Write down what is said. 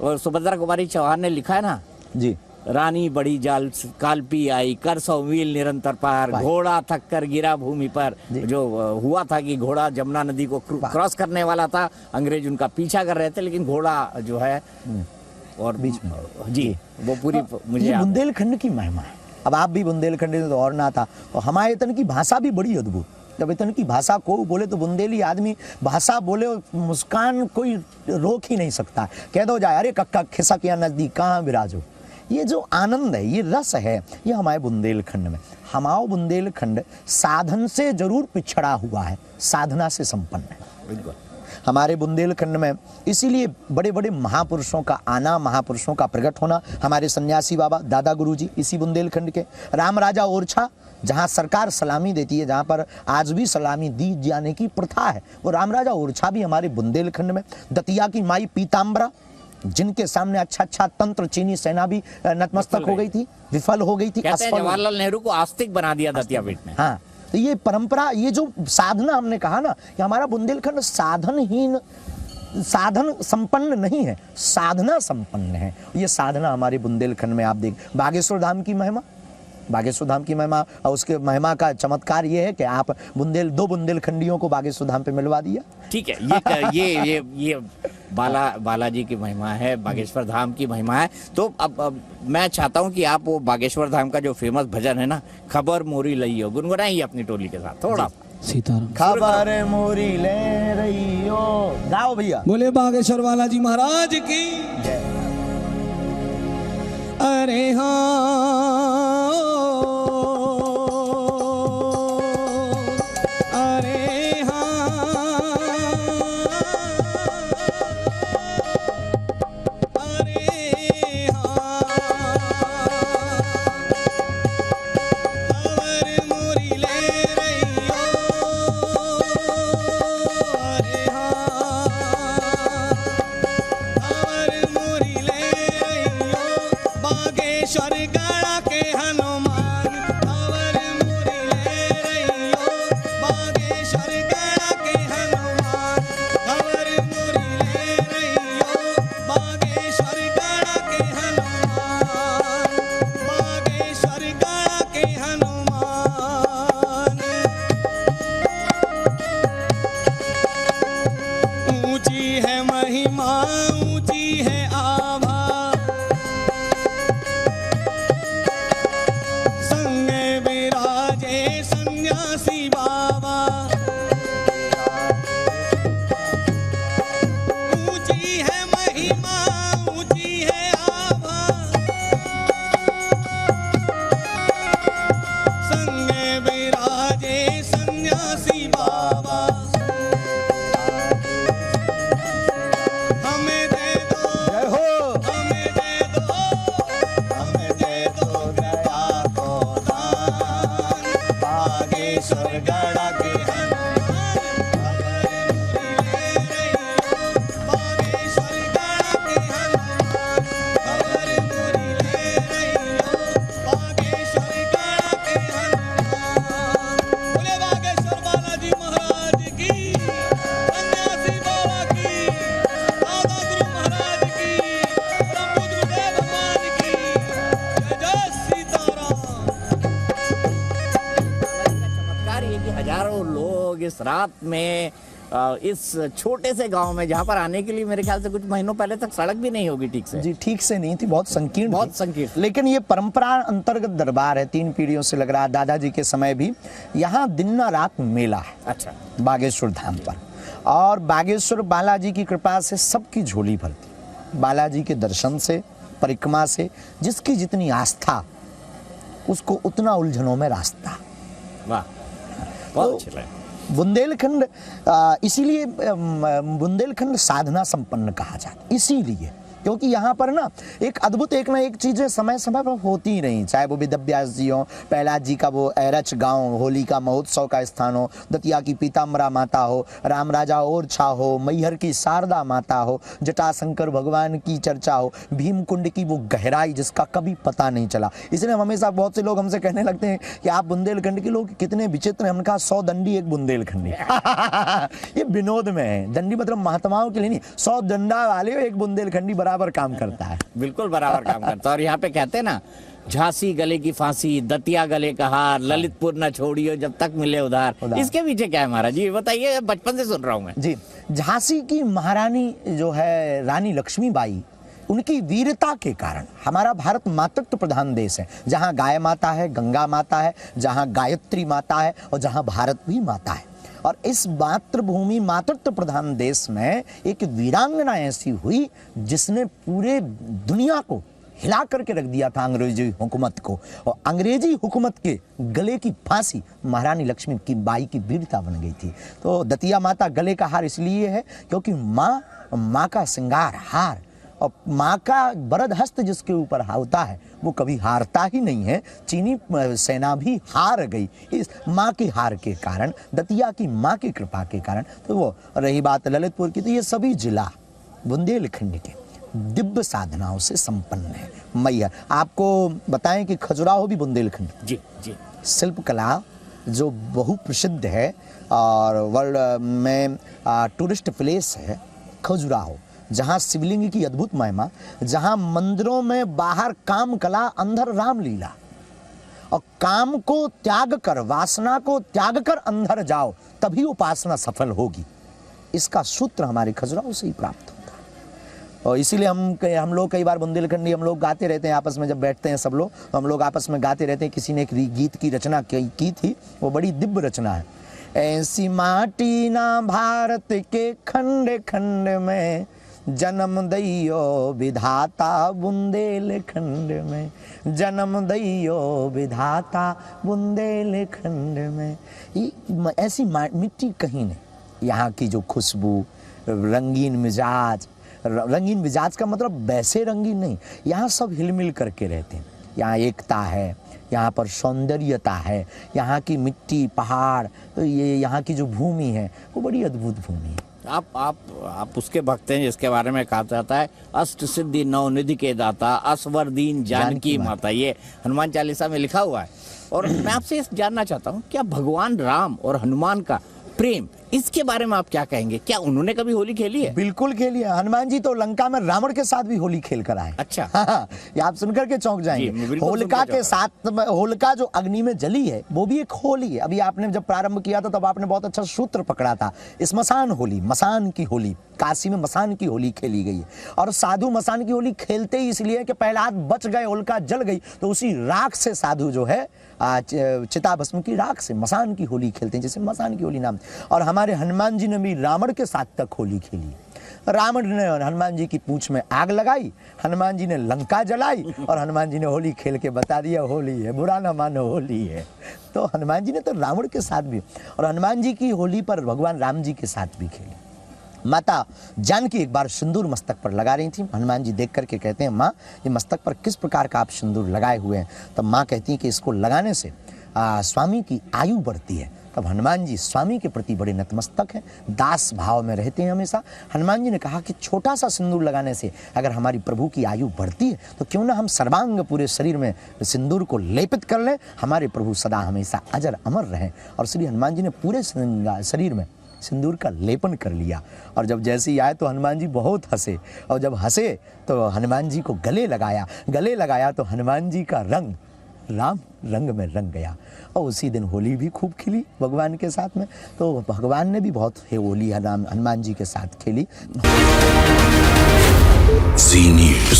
और सुभद्रा कुमारी चौहान ने लिखा है ना जी, रानी बड़ी जाल कालपी आई कर 100 मील निरंतर पार, घोड़ा थक कर गिरा भूमि पर। जो हुआ था कि घोड़ा जमुना नदी को क्रॉस करने वाला था, अंग्रेज उनका पीछा कर रहे थे, लेकिन घोड़ा जो है और बीच में जी वो पूरी मुझे बुंदेलखंड की महिमा है। अब आप भी बुंदेलखंड में तो और ना था, और हमारे इतन की भाषा भी बड़ी अद्भुत। जब इतन की भाषा को बोले तो बुंदेली आदमी भाषा बोले, मुस्कान कोई रोक ही नहीं सकता। कह दो जाए अरे कक्का खिसक या नजदीक कहाँ विराजो, ये जो आनंद है, ये रस है, ये हमारे बुंदेलखंड में। हमारा बुंदेलखंड साधन से जरूर पिछड़ा हुआ है, साधना से संपन्न है। बिल्कुल हमारे बुंदेलखंड में इसीलिए बड़े बड़े महापुरुषों का आना, महापुरुषों का प्रकट होना। हमारे सन्यासी बाबा दादा गुरुजी इसी बुंदेलखंड के। राम राजा ओरछा, जहाँ सरकार सलामी देती है, जहाँ पर आज भी सलामी दी जाने की प्रथा है, वो राम राजा ओरछा भी हमारे बुंदेलखंड में। दतिया की माई पीताम्बरा, जिनके सामने अच्छा तंत्र चीनी सेना भी नतमस्तक हो गई थी, विफल हो गई थी। जवाहरलाल नेहरू को आस्तिक बना दिया दतिया पीठ में। हाँ, तो ये परंपरा, ये जो साधना, हमने कहा ना कि हमारा बुंदेलखंड साधनहीन, साधन संपन्न नहीं है, साधना संपन्न है। ये साधना हमारे बुंदेलखंड में आप देख। बागेश्वर धाम की महिमा, बागेश्वर धाम की महिमा, और उसके महिमा का चमत्कार ये है कि आप दो बुंदेलखंडियों को बागेश्वर धाम पे मिलवा दिया। ठीक है, ये बालाजी की महिमा है, बागेश्वर धाम की महिमा है। तो अब मैं चाहता हूं कि आप वो बागेश्वर धाम का जो फेमस भजन है ना, खबर मोरी लइयो, गुनगुनाइए अपनी टोली के साथ थोड़ा। सीताराम। खबर मोरी ले रही हो, गाओ भैया। बोले बागेश्वर बालाजी महाराज की। अरे हाँ, अरे हाँ, अरे हाँ, खबर मोरी ले रही हो, अरे हाँ, खबर मोरी ले रही हो, बागेश्वर गढ़ा के हनुमान, खबर मोरी ले रही हो, बागेश्वर गढ़ा के हनुमान, खबर मोरी ले रही हो, बागेश्वर गढ़ा के हनुमान, बागेश्वर गढ़ा के हनुमान। ऊंची है महिमा, ऊंची है आभा, संगे विराजे सन्यासी बाबा। ऊंची है महिमा, ऊंची है आभा, संगे विराजे सन्यासी बाबा। हमें दे दो, जय हो। हमें दे दो, हमें दे दो दया को दान, बागेश्वर गढ़ा के हनुमान, खबर मोरी ले रही हो, बागेश्वर गढ़ा के हनुमान, खबर मोरी ले रही हो, बागेश्वर गढ़ा के हनुमान। बोले बागेश्वर बालाजी महाराज की, सन्यासी बाबा की, दादा गुरु महाराज की, ब्रह्म गुरुदेव भगवान की, जय जय सीताराम। चमत्कार ये कि हजारों लोग इस रात में इस छोटे से गांव में, जहां पर आने के लिए मेरे ख्याल से कुछ महीनों पहले तक सड़क भी नहीं होगी ठीक से। जी, ठीक से नहीं थी, बहुत संकीर्ण, बहुत संकीर्ण। लेकिन ये परंपरा अंतर्गत दरबार है, 3 पीढ़ियों से लग रहा है। दादाजी के समय भी यहाँ दिन रात मेला है अच्छा, बागेश्वर धाम पर, और बागेश्वर बालाजी की कृपा से सबकी झोली भरती। बालाजी के दर्शन से, परिक्रमा से, जिसकी जितनी आस्था, उसको उतना उलझनों में रास्ता। वाह, बहुत अच्छा लगा। बुंदेलखंड इसीलिए बुंदेलखंड साधना संपन्न कहा जाता है, इसीलिए क्योंकि यहाँ पर ना एक अद्भुत एक ना एक चीज़ें समय समय पर होती ही नहीं, चाहे वो वेद व्यास जी हो, प्रहलाद जी का वो एरच गांव होली का महोत्सव का स्थान हो, दतिया की पीताम्बरा माता हो, राम राजा ओरछा हो, मैहर की शारदा माता हो, जटाशंकर भगवान की चर्चा हो, भीमकुंड की वो गहराई जिसका कभी पता नहीं चला। इसलिए हमेशा बहुत से लोग हमसे कहने लगते हैं कि आप बुंदेलखंड के लोग कितने विचित्र हैं। हमने कहा 100 दंडी एक बुंदेलखंडी। ये विनोद में है, दंडी मतलब महात्माओं के लिए नहीं, 100 डंडा वाले एक बुंदेलखंडी बराबर बराबर काम करता है। बिल्कुल बराबर काम करता है। और यहाँ पे कहते हैं ना, झांसी गले की फांसी, दतिया गले का हार, ललितपुर न छोड़ियो जब तक मिले उधार। इसके पीछे क्या है महाराज जी, बताइए, बचपन से सुन रहा हूँ मैं। जी, झांसी की महारानी जो है रानी लक्ष्मीबाई, उनकी वीरता के कारण हमारा भारत मातृत्व प्रधान देश है, जहाँ गाय माता है, गंगा माता है, जहाँ गायत्री माता है और जहाँ भारत भी माता है। और इस मातृभूमि मातृत्व प्रधान देश में एक वीरांगना ऐसी हुई जिसने पूरे दुनिया को हिला करके रख दिया था अंग्रेजी हुकूमत को, और अंग्रेजी हुकूमत के गले की फांसी महारानी लक्ष्मी की बाई की वीरता बन गई थी। तो दतिया माता गले का हार इसलिए है क्योंकि माँ का श्रृंगार हार, और माँ का वरद हस्त जिसके ऊपर होता है वो कभी हारता ही नहीं है। चीनी सेना भी हार गई इस माँ की हार के कारण, दतिया की माँ की कृपा के कारण। तो वो रही बात ललितपुर की, तो ये सभी जिला बुंदेलखंड के दिव्य साधनाओं से संपन्न है। मैया आपको बताएं कि खजुराहो भी बुंदेलखंड जी जी शिल्पकला जो बहु प्रसिद्ध है और वर्ल्ड में टूरिस्ट प्लेस है खजुराहो, जहाँ शिवलिंग की अद्भुत महिमा, जहाँ मंदिरों में बाहर काम कला अंदर रामलीला, और काम को त्याग कर, वासना को त्याग कर अंदर जाओ तभी उपासना सफल होगी। इसका सूत्र हमारे खजुराहो से ही प्राप्त होता है। और इसीलिए हम लोग कई बार बुंदेलखंडी हम लोग गाते रहते हैं आपस में, जब बैठते हैं सब लोग तो हम लोग आपस में गाते रहते हैं। किसी ने एक गीत की रचना की थी, वो बड़ी दिव्य रचना है। ऐसी माटी ना भारत के खंड खंड में, जन्म दैयो विधाता बुंदेलखंड में, जन्म दैयो विधाता बुंदेलखंड में। ऐसी मिट्टी कहीं नहीं। यहाँ की जो खुशबू, रंगीन मिजाज, रंगीन मिजाज का मतलब वैसे रंगीन नहीं, यहाँ सब हिलमिल करके रहते हैं। यहाँ एकता है, यहाँ पर सौंदर्यता है, यहाँ की मिट्टी, पहाड़, तो ये यहाँ की जो भूमि है वो बड़ी अद्भुत भूमि है। आप उसके भक्त हैं जिसके बारे में कहा जाता है, अष्ट सिद्धि नौ निधि के दाता, असवर दीन जानकी माता। ये हनुमान चालीसा में लिखा हुआ है। और मैं आपसे जानना चाहता हूँ, क्या भगवान राम और हनुमान का प्रेम, इसके बारे में आप क्या कहेंगे? क्या उन्होंने कभी होली खेली है? बिल्कुल खेली है। हनुमान जी तो लंका में रावण के साथ भी होली खेल कर आए। अच्छा। हाँ, ये आप सुनकर के चौंक जाएंगे। होलिका के साथ, होलिका जो अग्नि में जली है वो भी एक होली है। अभी आपने जब प्रारंभ किया था तब आपने बहुत अच्छा सूत्र पकड़ा था, स्मशान होली, मसान की होली। काशी में मसान की होली खेली गई है, और साधु मसान की होली खेलते ही इसलिए कि प्रहलाद बच गए, होलिका जल गई, तो उसी राख से साधु जो है चिता भस्म की राख से मसान की होली खेलते हैं, जैसे मसान की होली नाम। और हमारे हनुमान जी ने भी रावण के साथ तक होली खेली। रावण ने हनुमान जी की पूंछ में आग लगाई, हनुमान जी ने लंका जलाई, और हनुमान जी ने होली खेल के बता दिया होली है, बुरा ना मानो होली है। तो हनुमान जी ने तो रावण के साथ भी, और हनुमान जी की होली पर भगवान राम जी के साथ भी खेली। माता जानकी एक बार सिंदूर मस्तक पर लगा रही थी। हनुमान जी देख करके कहते हैं, माँ ये मस्तक पर किस प्रकार का आप सिंदूर लगाए हुए हैं? तब माँ कहती है कि इसको लगाने से स्वामी की आयु बढ़ती है। तब हनुमान जी स्वामी के प्रति बड़े नतमस्तक हैं, दास भाव में रहते हैं हमेशा। हनुमान जी ने कहा कि छोटा सा सिंदूर लगाने से अगर हमारी प्रभु की आयु बढ़ती है तो क्यों ना हम सर्वांग पूरे शरीर में सिंदूर को लेपित कर लें, हमारे प्रभु सदा हमेशा अजर अमर रहें। और श्री हनुमान जी ने पूरे शरीर में सिंदूर का लेपन कर लिया। और जब जैसे ही आए तो हनुमान जी बहुत हंसे, और जब हंसे तो हनुमान जी को गले लगाया तो हनुमान जी का रंग राम रंग में रंग गया। और उसी दिन होली भी खूब खिली भगवान के साथ में। तो भगवान ने भी बहुत होली हनुमान जी के साथ खेली। जी न्यूज़।